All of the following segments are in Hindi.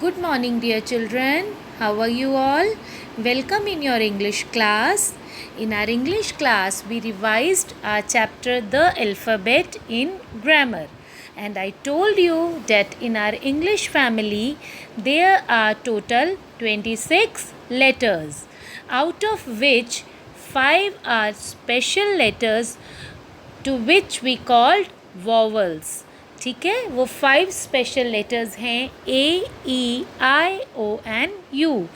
Good morning, dear children. How are you all? Welcome in your English class. In our English class, we revised our chapter The Alphabet in Grammar. And I told you that in our English family, there are total 26 letters, out of which 5 are special letters to which we called vowels. ठीक है, वो 5 स्पेशल लेटर्स हैं A, E, I, O and U.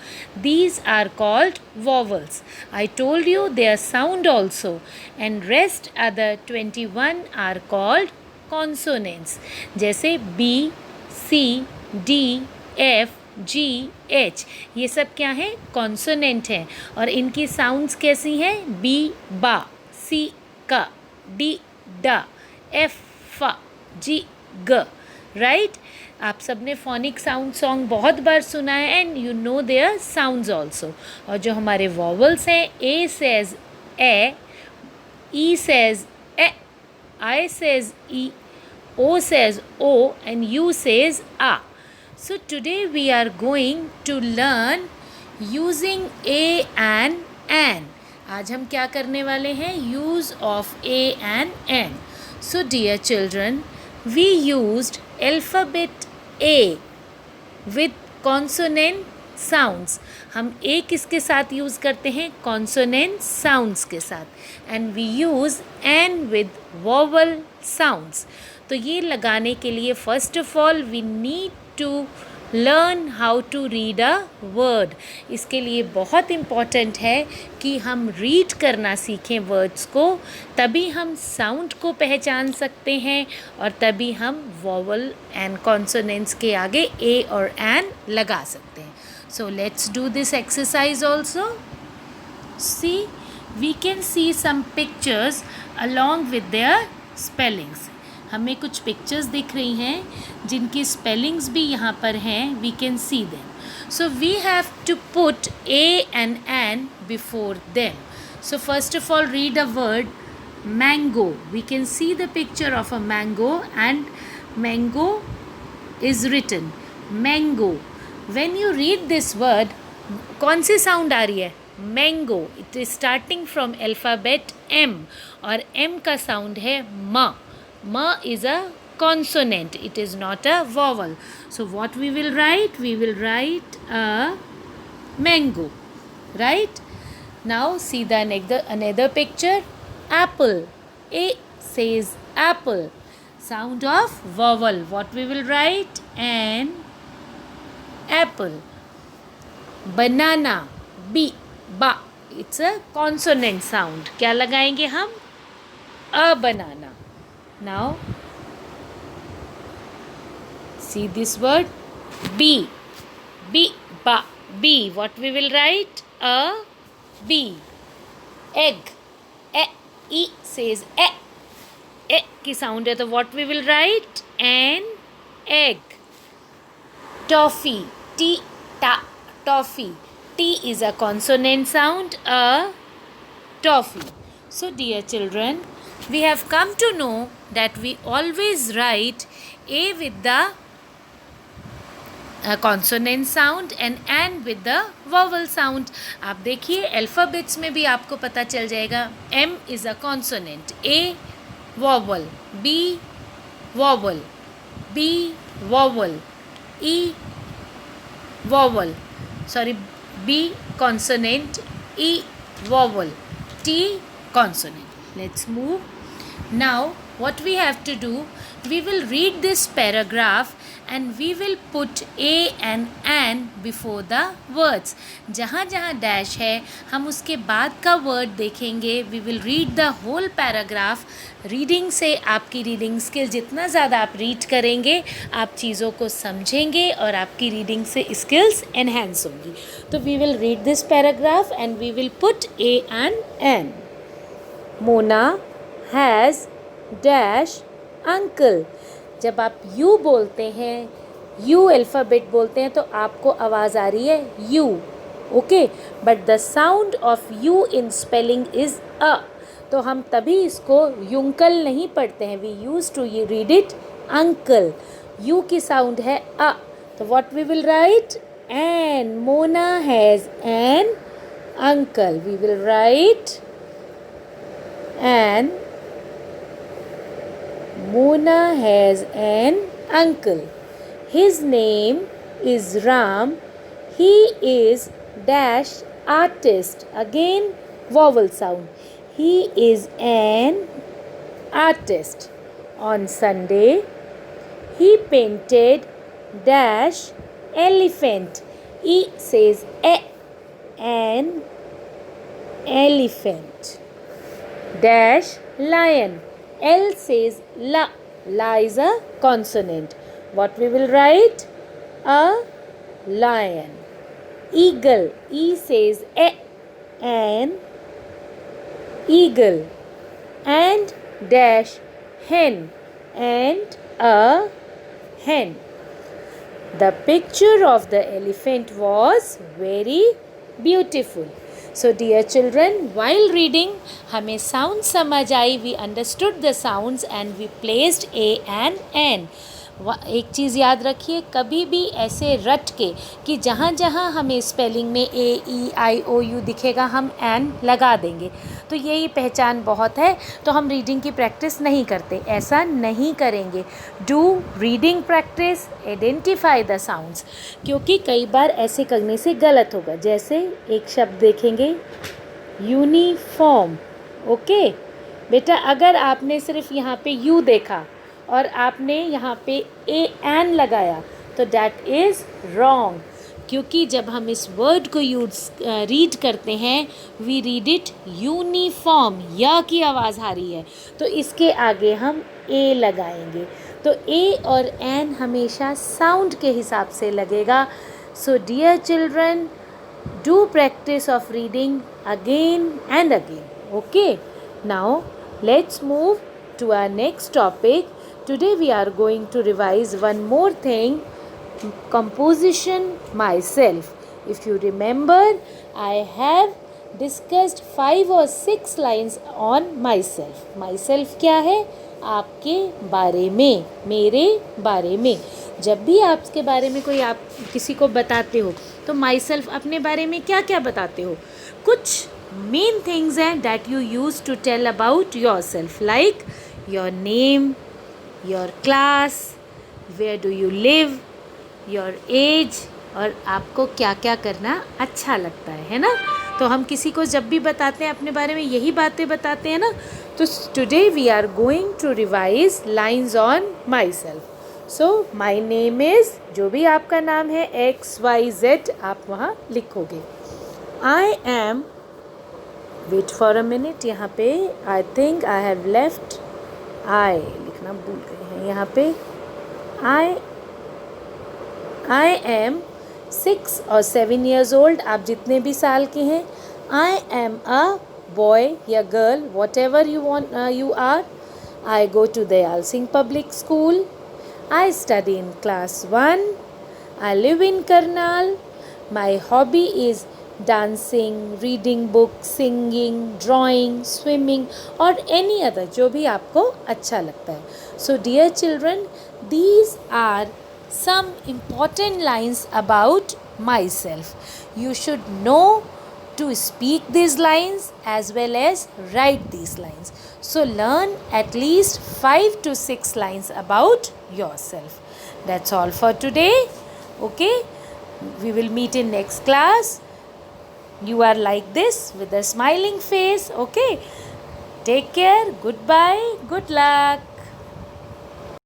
These are called vowels. I told you their sound also, and rest other 21 are called consonants. जैसे B, C, D, F, G, H, ये सब क्या हैं? कॉन्सोनेंट हैं और इनकी साउंड्स कैसी हैं? B बा, C का, D डा, F फा, G ग. राइट, आप सब ने फोनिक साउंड सॉन्ग बहुत बार सुना है and you know their sounds also. और जो हमारे वॉवल्स हैं, A says A, E says A, I says E, O says O and U says ah. So today we are going to learn using a and an. आज हम क्या करने वाले हैं? Use of a and an. So dear children, we used alphabet A with consonant sounds. हम A किसके साथ यूज़ करते हैं? consonant sounds के साथ. and we use N with vowel sounds. तो ये लगाने के लिए first of all we need to learn how to read a word. इसके लिए बहुत इम्पॉर्टेंट है कि हम रीड करना सीखें वर्ड्स को, तभी हम साउंड को पहचान सकते हैं और तभी हम वॉवल एंड कॉन्सोनेंट्स के आगे ए और एन लगा सकते हैं. So let's do this exercise also. See, we can see some pictures along with their spellings. हमें कुछ पिक्चर्स दिख रही हैं जिनकी स्पेलिंग्स भी यहाँ पर हैं. We can see them. So we have to put a and an before them. So first of all read a word mango. We can see the picture of a mango and mango is written mango. When you read this word, कौन सी साउंड आ रही है? Mango. It is starting from alphabet M और एम का साउंड है म. Ma is a consonant. It is not a vowel. So what we will write? We will write a mango. Right? Now see the another picture. Apple. A says apple. Sound of vowel. What we will write? An apple. Banana. B. Ba. It's a consonant sound. क्या लगाएंगे हम? A banana. Now see this word B. B ba B. What we will write? A B. Egg. E E says e. E की sound है तो what we will write? An egg. Toffee. T ta toffee. T is a consonant sound. A toffee. So dear children, we have come to know that we always write A with the consonant sound and N with the vowel sound. आप देखिए अल्फ़ाबेट्स में भी आपको पता चल जाएगा. M is a consonant, A vowel, B vowel, B vowel, E vowel, sorry, B consonant, E vowel, T consonant. Let's move. Now what we have to do, we will read this paragraph and we will put A and N before the words. जहाँ जहाँ डैश है हम उसके बाद का वर्ड देखेंगे. We will read the whole paragraph. Reading से आपकी रीडिंग स्किल, जितना ज़्यादा आप रीड करेंगे आप चीज़ों को समझेंगे और आपकी रीडिंग से स्किल्स एनहेंस होंगी. तो we will read this paragraph and we will put A and N. Mona has dash uncle. जब आप यू बोलते हैं, यू अल्फ़ाबेट बोलते हैं तो आपको आवाज़ आ रही है U. Okay, but the sound of U in spelling is a. तो हम तभी इसको युंकल नहीं पढ़ते हैं. We use to read it uncle. U की साउंड है अ. So what we will write? An. Mona has an uncle. We will write an. Mona has an uncle. His name is Ram. He is dash artist. Again vowel sound. He is an artist. On Sunday, he painted dash elephant. E says an elephant. Dash lion. L says la. La is a consonant. What we will write? A lion. Eagle. E says an eagle. And dash hen. And a hen. The picture of the elephant was very beautiful. So dear children, while reading, हमें sound समझ आई, we understood the sounds and we placed a and an. एक चीज़ याद रखिए, कभी भी ऐसे रट के कि जहाँ जहाँ हमें स्पेलिंग में ए ई आई ओ यू दिखेगा हम एन लगा देंगे, तो यही पहचान बहुत है, तो हम रीडिंग की प्रैक्टिस नहीं करते, ऐसा नहीं करेंगे. Do reading practice, identify the sounds, क्योंकि कई बार ऐसे करने से गलत होगा. जैसे एक शब्द देखेंगे यूनिफॉर्म. ओके बेटा, अगर आपने सिर्फ यहाँ पे यू देखा और आपने यहाँ पे ए एन लगाया तो डैट इज़ रॉन्ग, क्योंकि जब हम इस वर्ड को रीड करते हैं वी रीड इट यूनिफॉर्म. या की आवाज़ आ रही है तो इसके आगे हम ए लगाएंगे, तो ए और एन हमेशा साउंड के हिसाब से लगेगा. So dear children, do practice of reading again and again. Okay, now let's move to our next topic. Today we are going to revise one more thing, composition myself. If you remember, I have discussed 5 or 6 lines on myself. Myself क्या है? आपके बारे में, मेरे बारे में. जब भी आपके बारे में कोई आप किसी को बताते हो तो myself अपने बारे में क्या क्या बताते हो? कुछ main things हैं that you use to tell about yourself, like your name, your class, where do you live, your age, और आपको क्या क्या करना अच्छा लगता है ना. तो हम किसी को जब भी बताते हैं अपने बारे में यही बातें बताते हैं ना. तो today we are going to revise lines on myself. So my name is, जो भी आपका नाम है XYZ आप वहाँ लिखोगे. I am, wait for a minute, यहाँ पे I think I have left I लिखना भूल गए हैं. यहाँ पे आई एम 6 और 7 years old. आप जितने भी साल के हैं. आई एम अ बॉय या girl, whatever you want you are. I go to Dayal Singh public school. I study in class 1. I live in Karnal. My hobby is dancing, reading books, singing, drawing, swimming और any other जो भी आपको अच्छा लगता है. So dear children, these are some important lines about myself. You should know to speak these lines as well as write these lines. So learn at least 5 to 6 lines about yourself. That's all for today. Okay, we will meet in next class. You are like this with a smiling face. Okay, take care. Goodbye. Good luck.